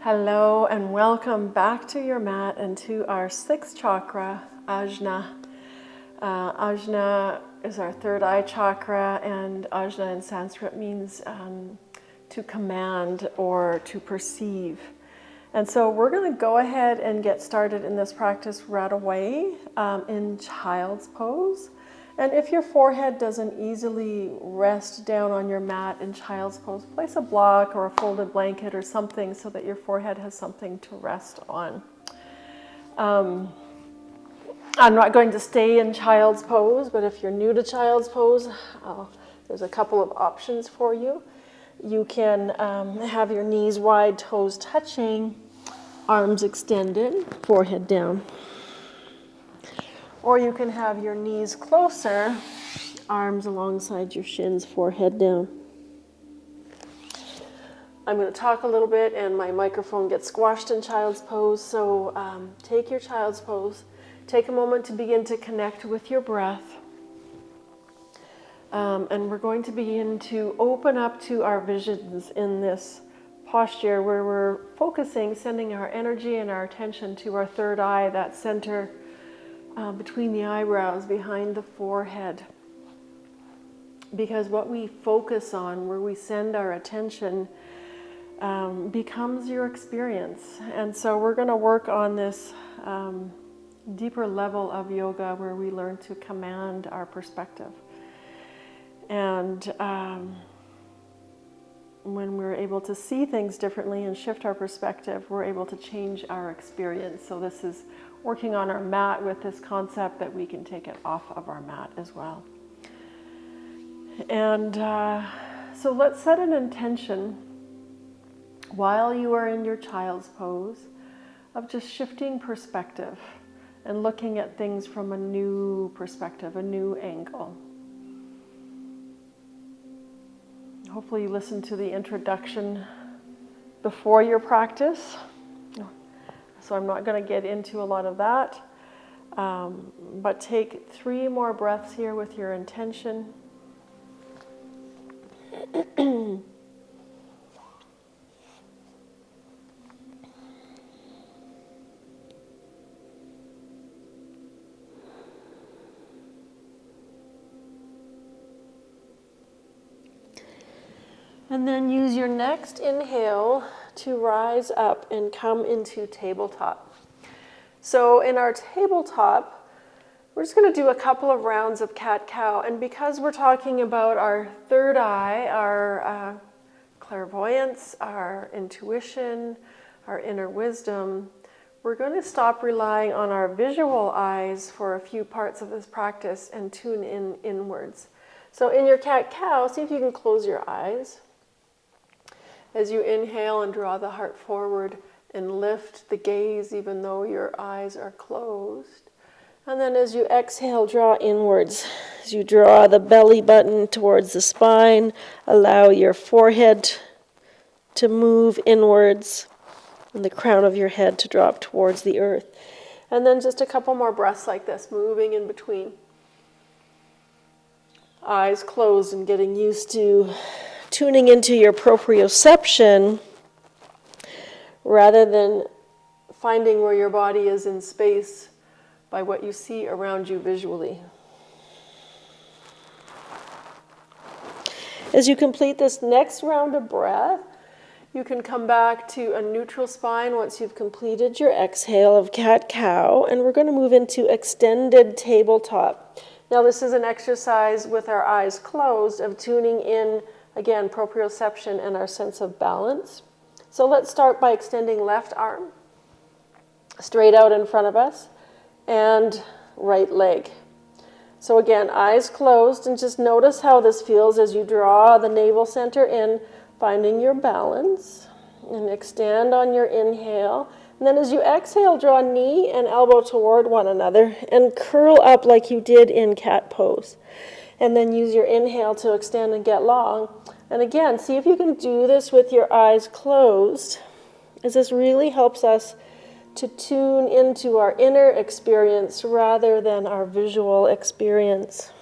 Hello and welcome back to your mat and to our sixth chakra, Ajna. Ajna is our third eye chakra, and Ajna in Sanskrit means to command or to perceive. And so we're going to go ahead and get started in this practice right away in child's pose. And if your forehead doesn't easily rest down on your mat in child's pose, place a block or a folded blanket or something so that your forehead has something to rest on. I'm not going to stay in child's pose, but if you're new to child's pose, there's a couple of options for you. You can have your knees wide, toes touching, arms extended, forehead down. Or you can have your knees closer, arms alongside your shins, forehead down. I'm going to talk a little bit and my microphone gets squashed in child's pose, so take your child's pose. Take a moment to begin to connect with your breath. And we're going to begin to open up to our visions in this posture where we're focusing, sending our energy and our attention to our third eye, that center between the eyebrows, behind the forehead. Because what we focus on, where we send our attention, becomes your experience. And so we're going to work on this deeper level of yoga where we learn to command our perspective. And when we're able to see things differently and shift our perspective, we're able to change our experience. So this is working on our mat with this concept that we can take it off of our mat as well. And so let's set an intention while you are in your child's pose of just shifting perspective and looking at things from a new perspective, a new angle. Hopefully you listened to the introduction before your practice. So I'm not going to get into a lot of that. But take 3 more breaths here with your intention. And then use your next inhale to rise up and come into tabletop. So in our tabletop, we're just going to do a couple of rounds of cat-cow. And because we're talking about our third eye, our clairvoyance, our intuition, our inner wisdom, we're going to stop relying on our visual eyes for a few parts of this practice and tune in inwards. So in your cat-cow, see if you can close your eyes. As you inhale and draw the heart forward and lift the gaze even though your eyes are closed. And then as you exhale, draw inwards. As you draw the belly button towards the spine, allow your forehead to move inwards and the crown of your head to drop towards the earth. And then just a couple more breaths like this, moving in between. Eyes closed and getting used to tuning into your proprioception rather than finding where your body is in space by what you see around you visually. As you complete this next round of breath, you can come back to a neutral spine once you've completed your exhale of cat-cow, and we're going to move into extended tabletop. Now this is an exercise with our eyes closed of tuning in, again, proprioception and our sense of balance. So let's start by extending left arm straight out in front of us and right leg. So again, eyes closed, and just notice how this feels as you draw the navel center in, finding your balance, and extend on your inhale. And then as you exhale, draw knee and elbow toward one another and curl up like you did in cat pose. And then use your inhale to extend and get long. And again, see if you can do this with your eyes closed, as this really helps us to tune into our inner experience rather than our visual experience.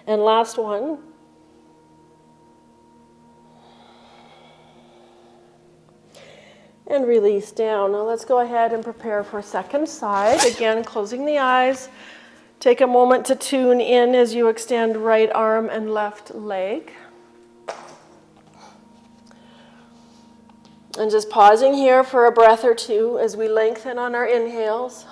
And last one. and release down. Now let's go ahead and prepare for second side. Again, closing the eyes. Take a moment to tune in as you extend right arm and left leg. And just pausing here for a breath or two as we lengthen on our inhales.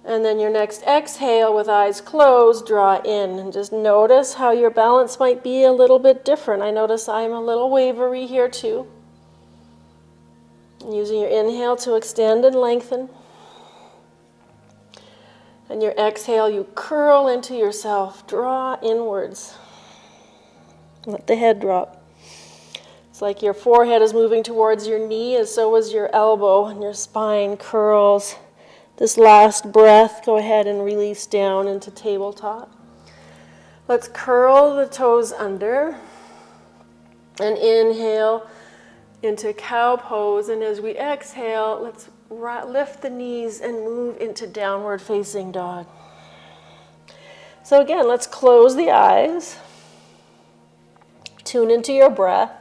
And then your next exhale with eyes closed, draw in. And just notice how your balance might be a little bit different. I notice I'm a little wavery here too. Using your inhale to extend and lengthen. And your exhale, you curl into yourself, draw inwards. Let the head drop. It's like your forehead is moving towards your knee, and so is your elbow, and your spine curls. This last breath, go ahead and release down into tabletop. Let's curl the toes under and inhale into cow pose. And as we exhale, let's lift the knees and move into downward facing dog. So again, let's close the eyes. Tune into your breath.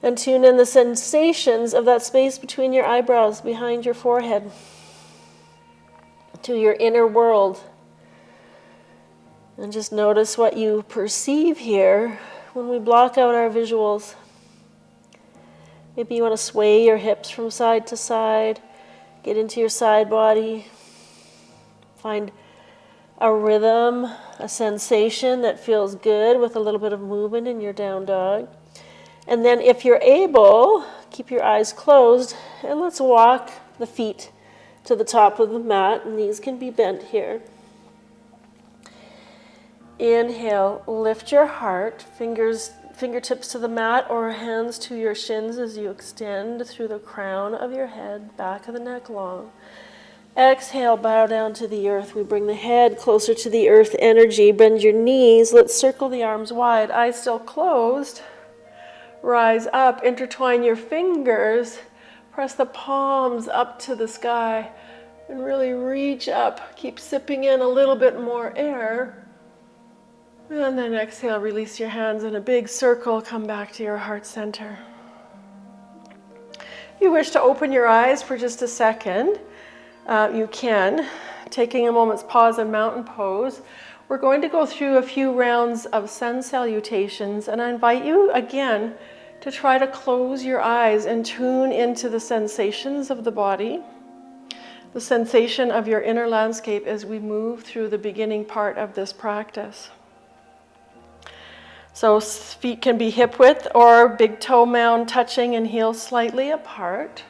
And tune in the sensations of that space between your eyebrows, behind your forehead, to your inner world. And just notice what you perceive here when we block out our visuals. Maybe you want to sway your hips from side to side, get into your side body, find a rhythm, a sensation that feels good with a little bit of movement in your down dog. And then if you're able, keep your eyes closed, and let's walk the feet to the top of the mat. Knees can be bent here. Inhale, lift your heart, fingertips to the mat or hands to your shins as you extend through the crown of your head, back of the neck long. Exhale, bow down to the earth. We bring the head closer to the earth energy. Bend your knees. Let's circle the arms wide. Eyes still closed. Rise up, intertwine your fingers, press the palms up to the sky, and really reach up. Keep sipping in a little bit more air. And then exhale, release your hands in a big circle, come back to your heart center. If you wish to open your eyes for just a second, you can. Taking a moment's pause in mountain pose. We're going to go through a few rounds of sun salutations, and I invite you again to try to close your eyes and tune into the sensations of the body, the sensation of your inner landscape as we move through the beginning part of this practice. So feet can be hip width or big toe mound touching and heels slightly apart.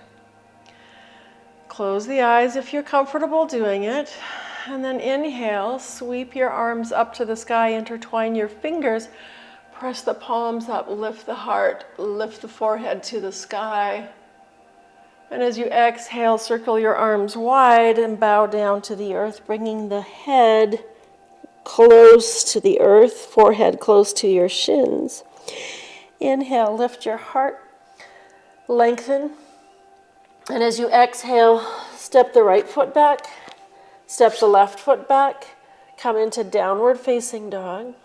Close the eyes if you're comfortable doing it. And then inhale, sweep your arms up to the sky, intertwine your fingers, press the palms up, lift the heart, lift the forehead to the sky. And as you exhale, circle your arms wide and bow down to the earth, bringing the head close to the earth, forehead close to your shins. Inhale, lift your heart, lengthen. And as you exhale, step the right foot back, step the left foot back, come into downward facing dog.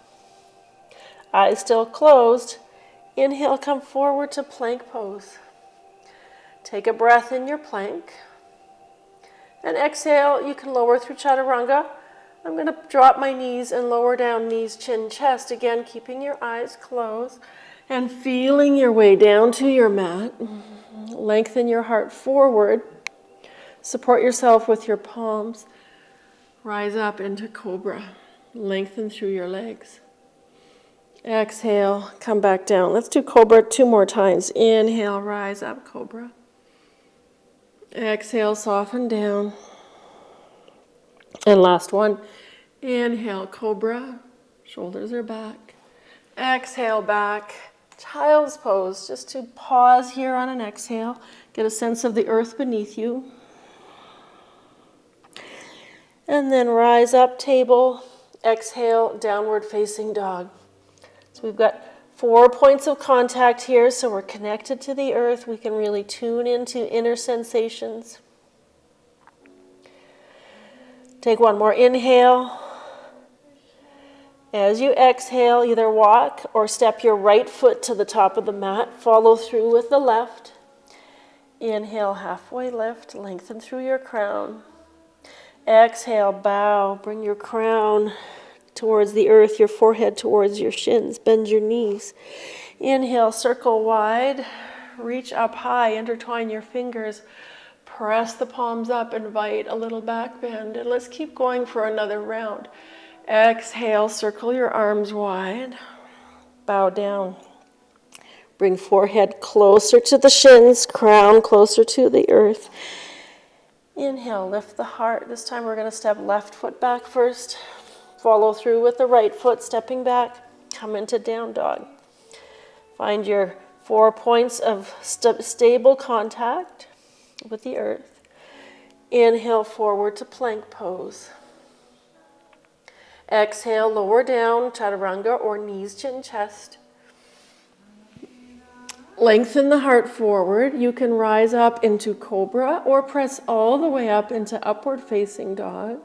Eyes still closed. Inhale, come forward to plank pose. Take a breath in your plank. And exhale, you can lower through chaturanga. I'm going to drop my knees and lower down knees, chin, chest. Again, keeping your eyes closed and feeling your way down to your mat. Lengthen your heart forward. Support yourself with your palms. Rise up into cobra. Lengthen through your legs. Exhale, come back down. Let's do cobra 2 more times. Inhale, rise up, cobra. Exhale, soften down. And last one. Inhale, cobra. Shoulders are back. Exhale, back. Child's pose. Just to pause here on an exhale. Get a sense of the earth beneath you. And then rise up, table. Exhale, downward facing dog. So we've got 4 points of contact here, so we're connected to the earth. We can really tune into inner sensations. Take one more inhale. As you exhale, either walk or step your right foot to the top of the mat. Follow through with the left. Inhale, halfway lift, lengthen through your crown. Exhale, bow, bring your crown towards the earth, your forehead towards your shins, bend your knees. Inhale, circle wide, reach up high, intertwine your fingers, press the palms up, invite a little back bend, and let's keep going for another round. Exhale, circle your arms wide, bow down. Bring forehead closer to the shins, crown closer to the earth. Inhale, lift the heart. This time we're going to step left foot back first. Follow through with the right foot, stepping back. Come into down dog. Find your 4 points of stable contact with the earth. Inhale, forward to plank pose. Exhale, lower down, chaturanga or knees, chin, chest. Lengthen the heart forward. You can rise up into cobra or press all the way up into upward facing dog.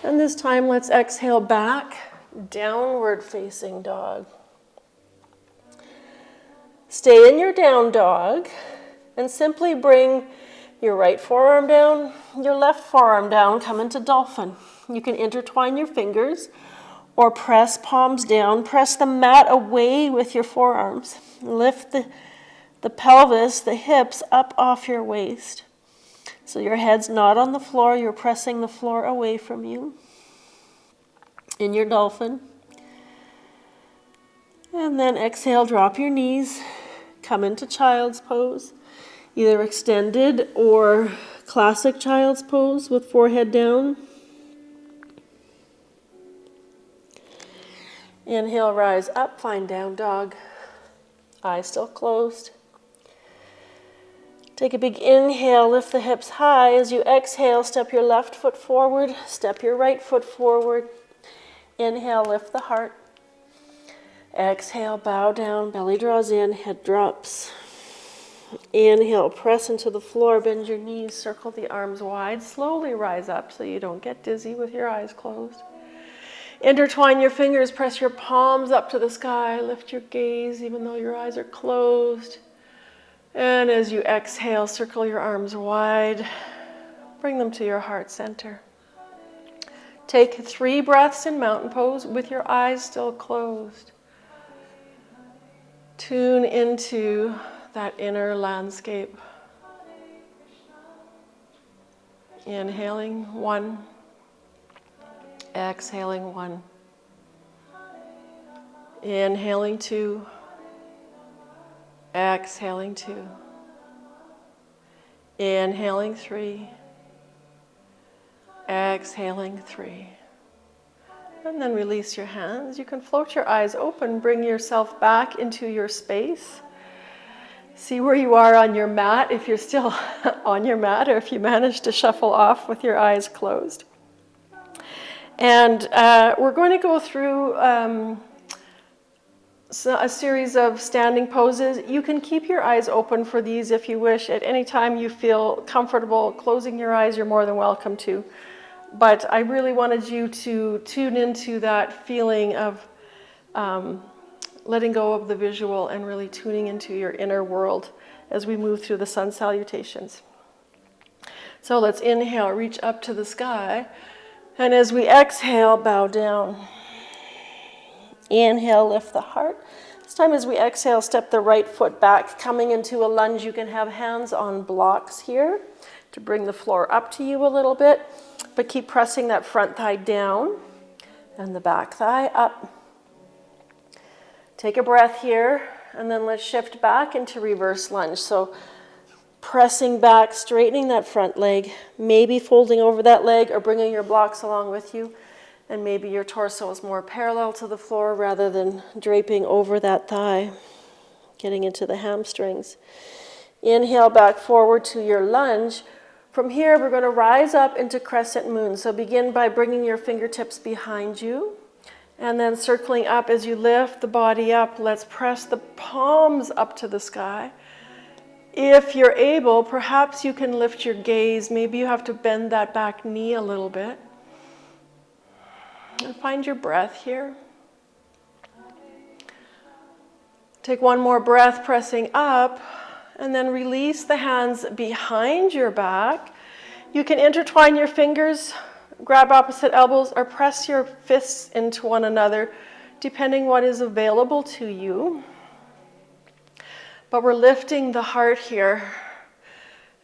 And this time let's exhale back, downward facing dog. Stay in your down dog and simply bring your right forearm down, your left forearm down, come into dolphin. You can intertwine your fingers or press palms down. Press the mat away with your forearms. Lift the pelvis, the hips up off your waist. So your head's not on the floor, you're pressing the floor away from you. In your dolphin. And then exhale, drop your knees, come into child's pose. Either extended or classic child's pose with forehead down. Inhale, rise up, find down dog. Eyes still closed. Take a big inhale, lift the hips high. As you exhale, step your left foot forward, step your right foot forward. Inhale, lift the heart. Exhale, bow down, belly draws in, head drops. Inhale, press into the floor, bend your knees, circle the arms wide. Slowly rise up so you don't get dizzy with your eyes closed. Intertwine your fingers, press your palms up to the sky, lift your gaze even though your eyes are closed. And as you exhale, circle your arms wide, bring them to your heart center. Take 3 breaths in mountain pose with your eyes still closed. Tune into that inner landscape. Inhaling 1. Exhaling 1. Inhaling 2. Exhaling 2. Inhaling 3. Exhaling 3. And then release your hands. You can float your eyes open, bring yourself back into your space. See where you are on your mat, if you're still on your mat, or if you manage to shuffle off with your eyes closed. And we're going to go through a series of standing poses. You can keep your eyes open for these if you wish. At any time you feel comfortable closing your eyes, you're more than welcome to. But I really wanted you to tune into that feeling of letting go of the visual and really tuning into your inner world as we move through the sun salutations. So let's inhale, reach up to the sky. And as we exhale, bow down. Inhale, lift the heart. This time as we exhale, step the right foot back, coming into a lunge. You can have hands on blocks here to bring the floor up to you a little bit, but keep pressing that front thigh down and the back thigh up. Take a breath here, and then let's shift back into reverse lunge. So pressing back, straightening that front leg, maybe folding over that leg or bringing your blocks along with you. And maybe your torso is more parallel to the floor rather than draping over that thigh, getting into the hamstrings. Inhale back forward to your lunge. From here, we're going to rise up into crescent moon. So begin by bringing your fingertips behind you and then circling up as you lift the body up. Let's press the palms up to the sky. If you're able, perhaps you can lift your gaze. Maybe you have to bend that back knee a little bit. And find your breath here. Take one more breath, pressing up, and then release the hands behind your back. You can intertwine your fingers, grab opposite elbows, or press your fists into one another, depending what is available to you. But we're lifting the heart here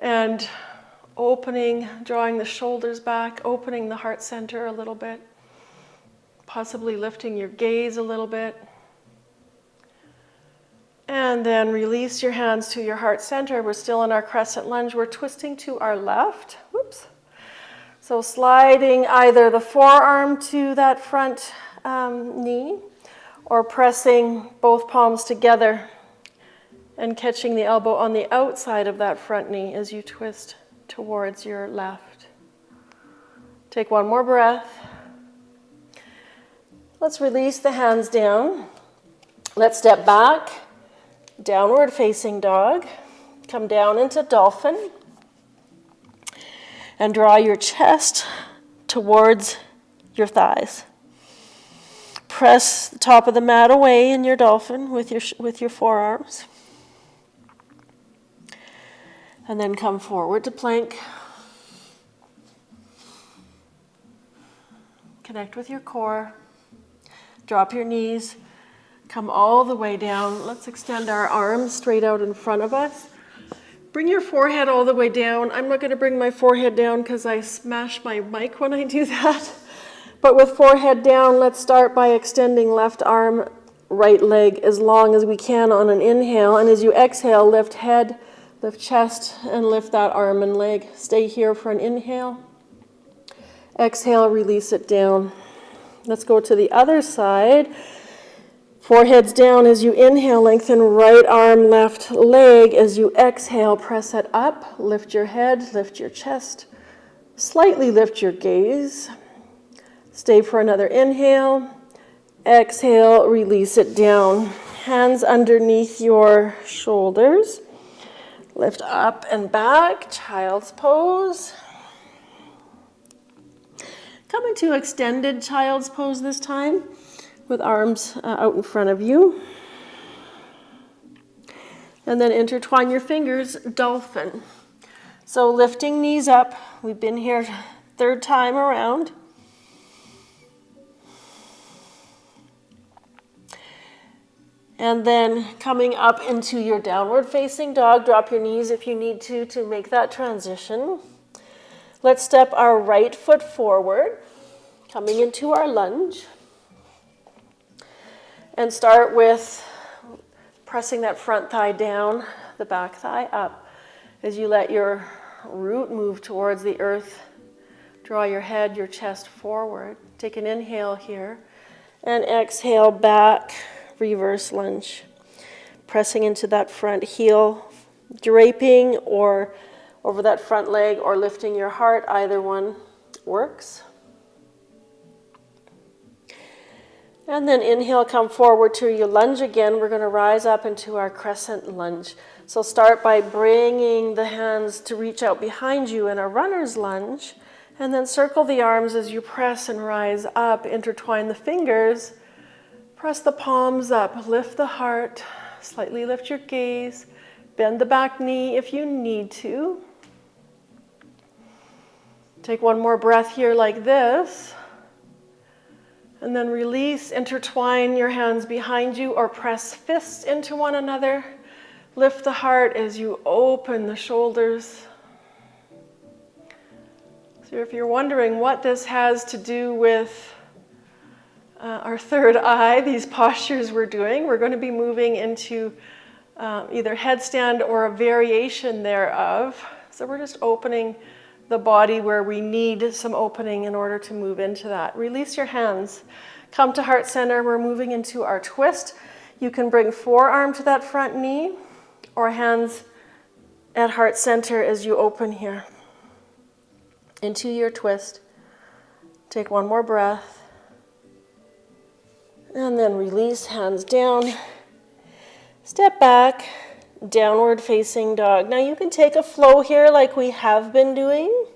and opening, drawing the shoulders back, opening the heart center a little bit, possibly lifting your gaze a little bit. And then release your hands to your heart center. We're still in our crescent lunge. We're twisting to our left. Whoops. So sliding either the forearm to that front knee or pressing both palms together and catching the elbow on the outside of that front knee as you twist towards your left. Take one more breath. Let's release the hands down. Let's step back. Downward facing dog. Come down into dolphin. And draw your chest towards your thighs. Press the top of the mat away in your dolphin with your forearms. And then come forward to plank. Connect with your core. Drop your knees. Come all the way down. Let's extend our arms straight out in front of us. Bring your forehead all the way down. I'm not going to bring my forehead down because I smash my mic when I do that. But with forehead down, let's start by extending left arm, right leg as long as we can on an inhale. And as you exhale, lift head, lift chest, and lift that arm and leg. Stay here for an inhale. Exhale, release it down. Let's go to the other side. Forehead's down as you inhale, lengthen right arm, left leg. As you exhale, press it up, lift your head, lift your chest, slightly lift your gaze. Stay for another inhale. Exhale, release it down. Hands underneath your shoulders. Lift up and back, child's pose. Come into extended child's pose this time, with arms out in front of you. And then intertwine your fingers, dolphin. So lifting knees up. We've been here third time around. And then coming up into your downward facing dog. Drop your knees if you need to make that transition. Let's step our right foot forward, coming into our lunge. And start with pressing that front thigh down, the back thigh up. As you let your root move towards the earth, draw your head, your chest forward. Take an inhale here. And exhale back, reverse lunge. Pressing into that front heel, draping or over that front leg or lifting your heart, either one works. And then inhale, come forward to your lunge again. We're going to rise up into our crescent lunge. So start by bringing the hands to reach out behind you in a runner's lunge. And then circle the arms as you press and rise up. Intertwine the fingers. Press the palms up. Lift the heart. Slightly lift your gaze. Bend the back knee if you need to. Take one more breath here like this. And then release, intertwine your hands behind you or press fists into one another. Lift the heart as you open the shoulders. So if you're wondering what this has to do with our third eye, these postures we're doing, we're going to be moving into either headstand or a variation thereof. So we're just opening the body where we need some opening in order to move into that. Release your hands. Come to heart center. We're moving into our twist. You can bring forearm to that front knee or hands at heart center as you open here into your twist. Take one more breath. And then release, hands down. Step back. Downward facing dog. Now you can take a flow here like we have been doing,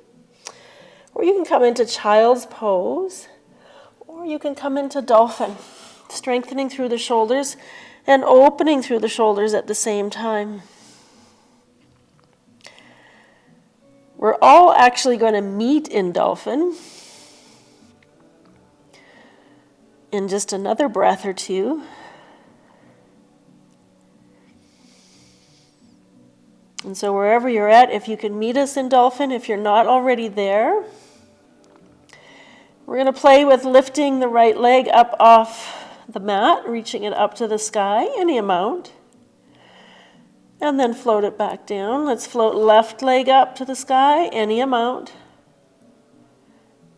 or you can come into child's pose, or you can come into dolphin, strengthening through the shoulders. and opening through the shoulders at the same time. We're all actually going to meet in dolphin in just another breath or two. And so wherever you're at, if you can meet us in dolphin, if you're not already there, we're going to play with lifting the right leg up off the mat, reaching it up to the sky, any amount. And then float it back down. Let's float left leg up to the sky, any amount.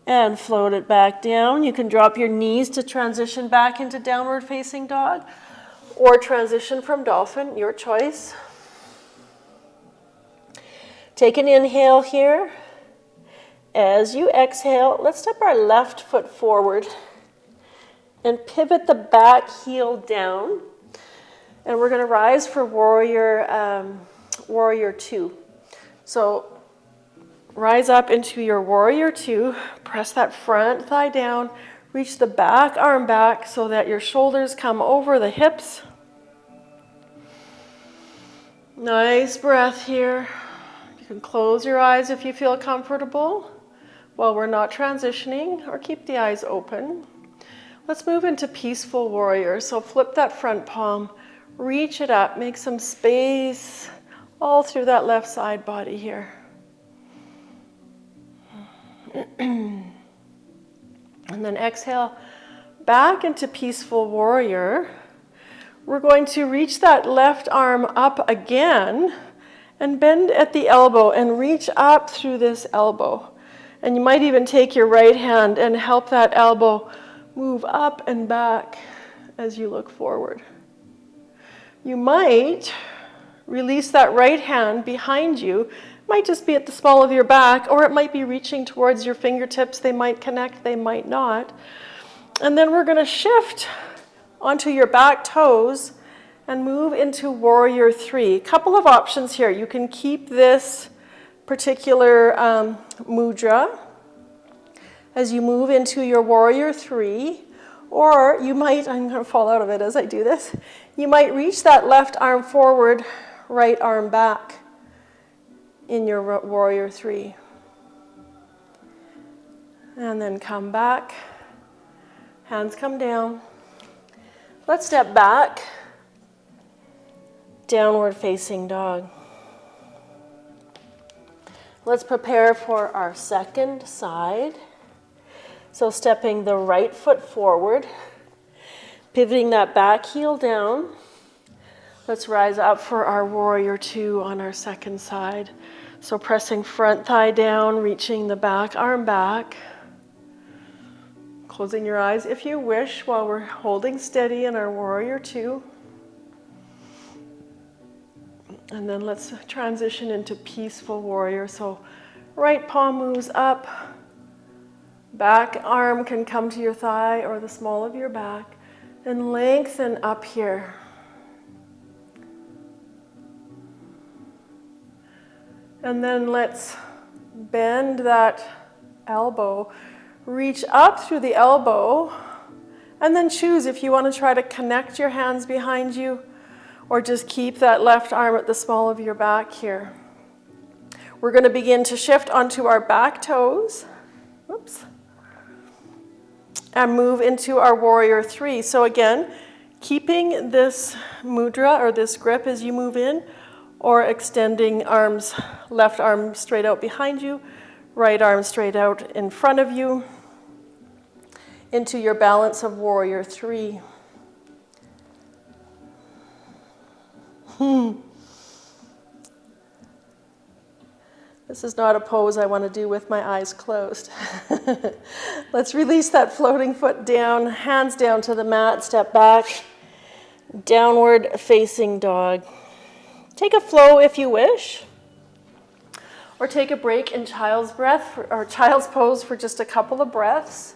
And float it back down. You can drop your knees to transition back into downward facing dog or transition from dolphin, your choice. Take an inhale here. As you exhale, let's step our left foot forward and pivot the back heel down. And we're going to rise for warrior two. So rise up into your warrior two. Press that front thigh down. Reach the back arm back so that your shoulders come over the hips. Nice breath here. You can close your eyes if you feel comfortable while we're not transitioning, or keep the eyes open. Let's move into peaceful warrior. So flip that front palm, reach it up, make some space all through that left side body here. And then exhale back into peaceful warrior. We're going to reach that left arm up again and bend at the elbow and reach up through this elbow. And you might even take your right hand and help that elbow move up and back as you look forward. You might release that right hand behind you. It might just be at the small of your back, or it might be reaching towards your fingertips. They might connect, they might not. And then we're going to shift onto your back toes and move into warrior three. A couple of options here. You can keep this particular mudra as you move into your warrior three, or you might, I'm going to fall out of it as I do this, you might reach that left arm forward, right arm back in your warrior three. And then come back, hands come down. Let's step back, downward facing dog. Let's prepare for our second side. So stepping the right foot forward, pivoting that back heel down. Let's rise up for our warrior two on our second side. So pressing front thigh down, reaching the back arm back. Closing your eyes if you wish while we're holding steady in our warrior two. And then let's transition into peaceful warrior. So right palm moves up, back arm can come to your thigh or the small of your back, and lengthen up here. And then let's bend that elbow, reach up through the elbow, and then choose if you want to try to connect your hands behind you or just keep that left arm at the small of your back here. We're going to begin to shift onto our back toes. Whoops. And move into our warrior three. So again, keeping this mudra or this grip as you move in, or extending arms, left arm straight out behind you, right arm straight out in front of you, into your balance of warrior three. This is not a pose I want to do with my eyes closed. Let's release that floating foot down, hands down to the mat, step back, downward facing dog. Take a flow if you wish, or take a break in child's breath or child's pose for just a couple of breaths.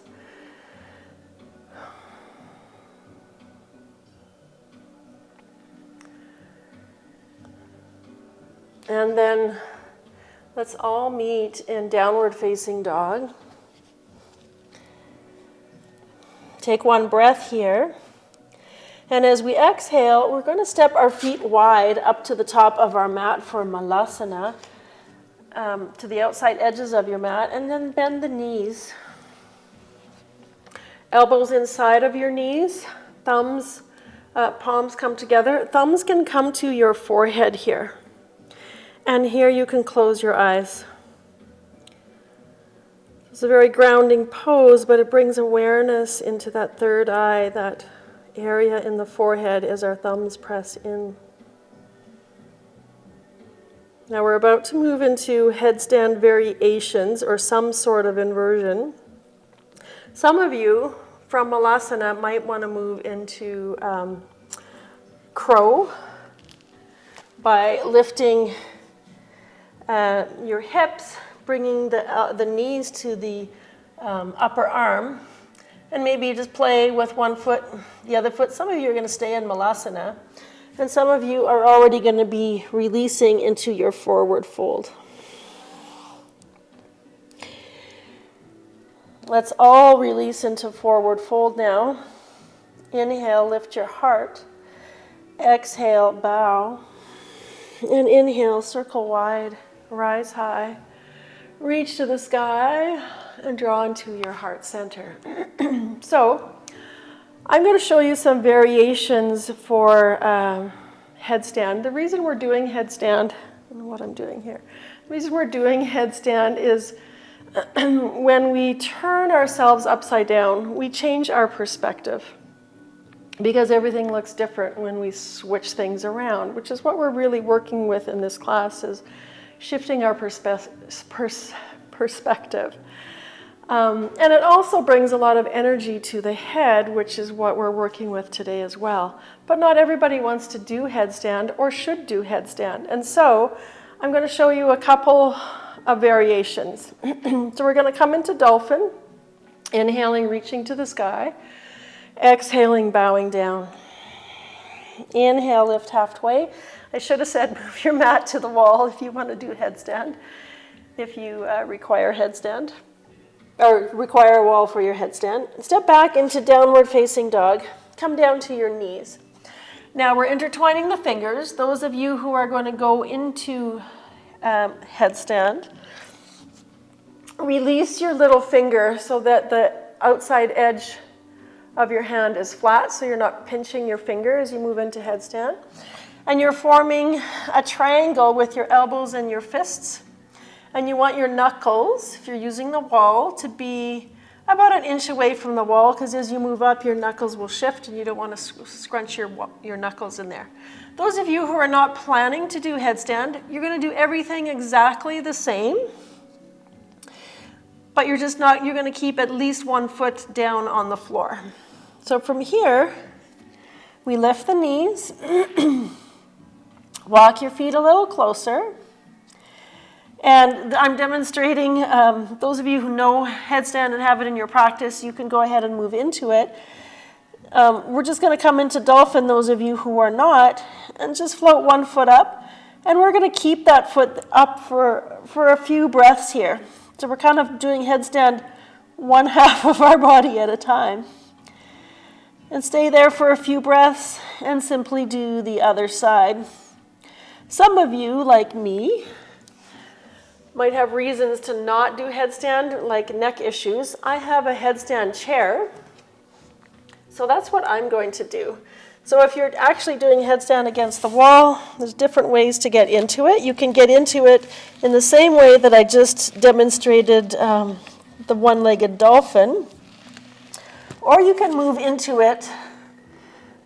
And then let's all meet in downward facing dog. Take one breath here. And as we exhale, we're going to step our feet wide up to the top of our mat for Malasana, to the outside edges of your mat, and then bend the knees. Elbows inside of your knees, thumbs, palms come together. Thumbs can come to your forehead here. And here you can close your eyes. It's a very grounding pose, but it brings awareness into that third eye, that area in the forehead as our thumbs press in. Now we're about to move into headstand variations or some sort of inversion. Some of you from Malasana might want to move into crow by lifting your hips, bringing the knees to the upper arm, and maybe just play with one foot, the other foot. Some of you are going to stay in Malasana, and some of you are already going to be releasing into your forward fold. Let's all release into forward fold now. Inhale, lift your heart. Exhale, bow. And inhale, circle wide, rise high. Reach to the sky and draw into your heart center. So, I'm going to show you some variations for headstand. The reason we're doing headstand, I don't know what I'm doing here. The reason we're doing headstand is when we turn ourselves upside down, we change our perspective because everything looks different when we switch things around, which is what we're really working with in this class, is shifting our perspective. And it also brings a lot of energy to the head, which is what we're working with today as well. But not everybody wants to do headstand or should do headstand. And so I'm going to show you a couple of variations. So we're going to come into dolphin, inhaling, reaching to the sky, exhaling, bowing down. Inhale, lift halfway. I should have said move your mat to the wall if you want to do headstand, if you require headstand, or require a wall for your headstand. Step back into downward facing dog. Come down to your knees. Now we're intertwining the fingers. Those of you who are going to go into headstand, release your little finger so that the outside edge of your hand is flat, so you're not pinching your finger as you move into headstand. And you're forming a triangle with your elbows and your fists. And you want your knuckles, if you're using the wall, to be about an inch away from the wall, because as you move up, your knuckles will shift and you don't want to scrunch your knuckles in there. Those of you who are not planning to do headstand, you're going to do everything exactly the same, but you're going to keep at least 1 foot down on the floor. So from here, we lift the knees, walk your feet a little closer. And I'm demonstrating, those of you who know headstand and have it in your practice, you can go ahead and move into it. We're just going to come into dolphin, those of you who are not, and just float 1 foot up. And we're going to keep that foot up for a few breaths here. So we're kind of doing headstand 1/2 of our body at a time. And stay there for a few breaths and simply do the other side. Some of you, like me, might have reasons to not do headstand, like neck issues. I have a headstand chair, so that's what I'm going to do. So if you're actually doing headstand against the wall, there's different ways to get into it. You can get into it in the same way that I just demonstrated the one-legged dolphin, or you can move into it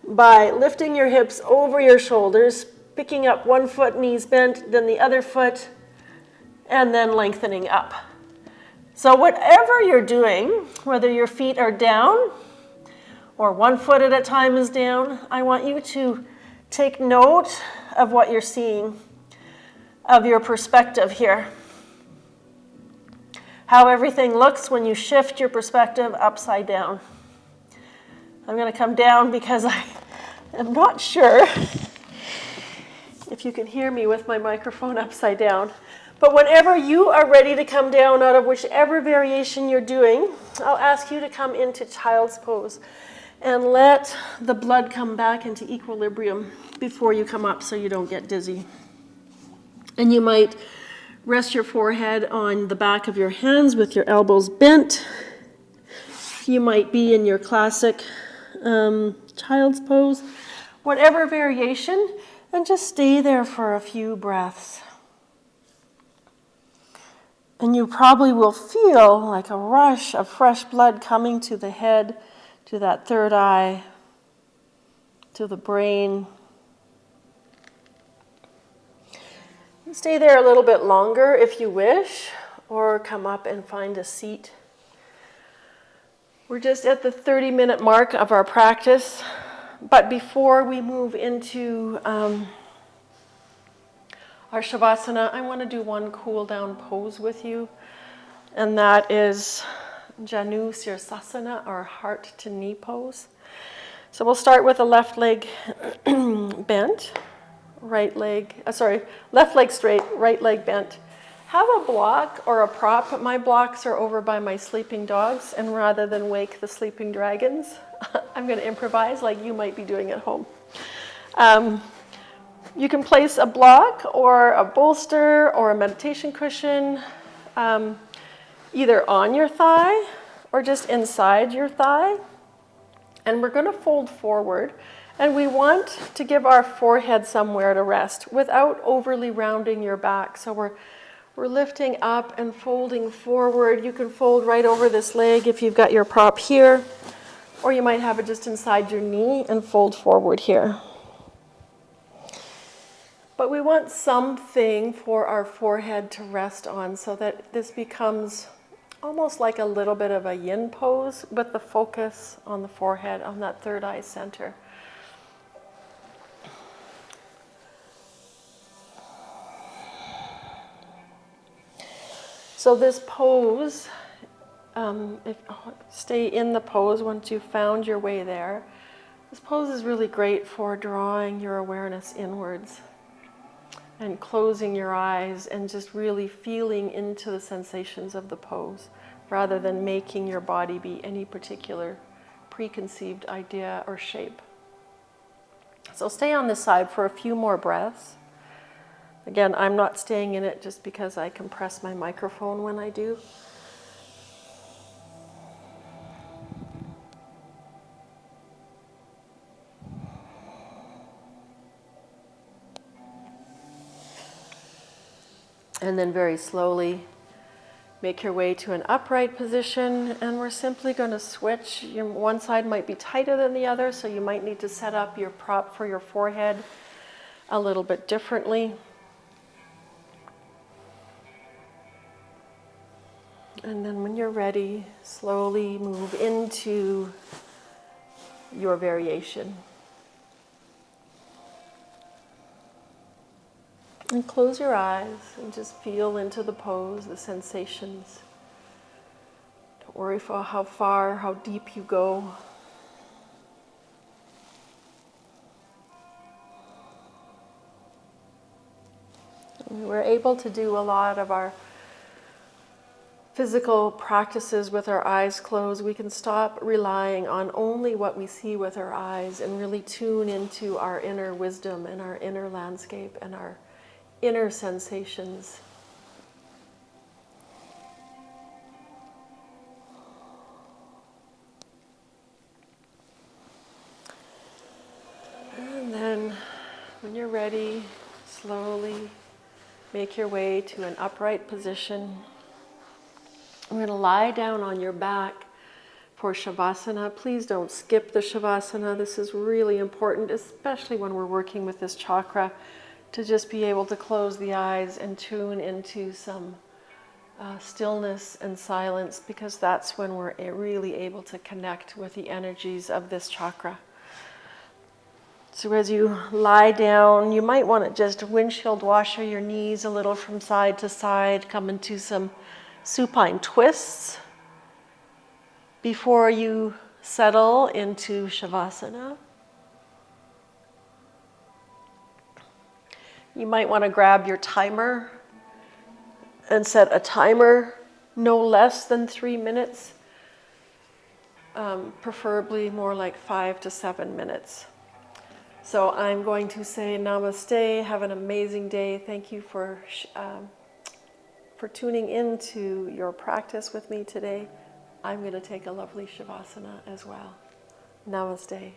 by lifting your hips over your shoulders, picking up 1 foot, knees bent, then the other foot, and then lengthening up. So whatever you're doing, whether your feet are down or 1 foot at a time is down, I want you to take note of what you're seeing, of your perspective here. How everything looks when you shift your perspective upside down. I'm going to come down because I am not sure if you can hear me with my microphone upside down. But whenever you are ready to come down out of whichever variation you're doing, I'll ask you to come into child's pose. And let the blood come back into equilibrium before you come up so you don't get dizzy. And you might rest your forehead on the back of your hands with your elbows bent. You might be in your classic child's pose, whatever variation, and just stay there for a few breaths. And you probably will feel like a rush of fresh blood coming to the head, to that third eye, to the brain. Stay there a little bit longer if you wish, or come up and find a seat. We're just at the 30-minute mark of our practice, but before we move into our Shavasana, I want to do one cool down pose with you, and that is Janu Sirsasana, or heart to knee pose. So we'll start with the left leg bent, left leg straight, right leg bent. Have a block or a prop. My blocks are over by my sleeping dogs, and rather than wake the sleeping dragons, I'm going to improvise like you might be doing at home. You can place a block or a bolster or a meditation cushion either on your thigh or just inside your thigh. And we're going to fold forward. And we want to give our forehead somewhere to rest without overly rounding your back. So we're lifting up and folding forward. You can fold right over this leg if you've got your prop here, or you might have it just inside your knee and fold forward here. But we want something for our forehead to rest on so that this becomes almost like a little bit of a yin pose with the focus on the forehead, on that third eye center. So this pose, stay in the pose once you've found your way there. This pose is really great for drawing your awareness inwards and closing your eyes and just really feeling into the sensations of the pose rather than making your body be any particular preconceived idea or shape. So stay on this side for a few more breaths. Again, I'm not staying in it just because I compress my microphone when I do. And then very slowly make your way to an upright position, and we're simply going to switch. One side might be tighter than the other, so you might need to set up your prop for your forehead a little bit differently. And then when you're ready, slowly move into your variation. And close your eyes and just feel into the pose, the sensations. Don't worry for how far, how deep you go. And we're able to do a lot of our physical practices with our eyes closed. We can stop relying on only what we see with our eyes and really tune into our inner wisdom and our inner landscape and our inner sensations. And then when you're ready, slowly make your way to an upright position. I'm going to lie down on your back for Shavasana. Please don't skip the Shavasana. This is really important, especially when we're working with this chakra, to just be able to close the eyes and tune into some stillness and silence, because that's when we're really able to connect with the energies of this chakra. So as you lie down, you might want to just windshield washer your knees a little from side to side, come into some supine twists before you settle into Shavasana. You might want to grab your timer and set a timer no less than 3 minutes. preferably more like 5 to 7 minutes. So I'm going to say namaste. Have an amazing day. Thank you for tuning in to your practice with me today. I'm going to take a lovely Shavasana as well. Namaste.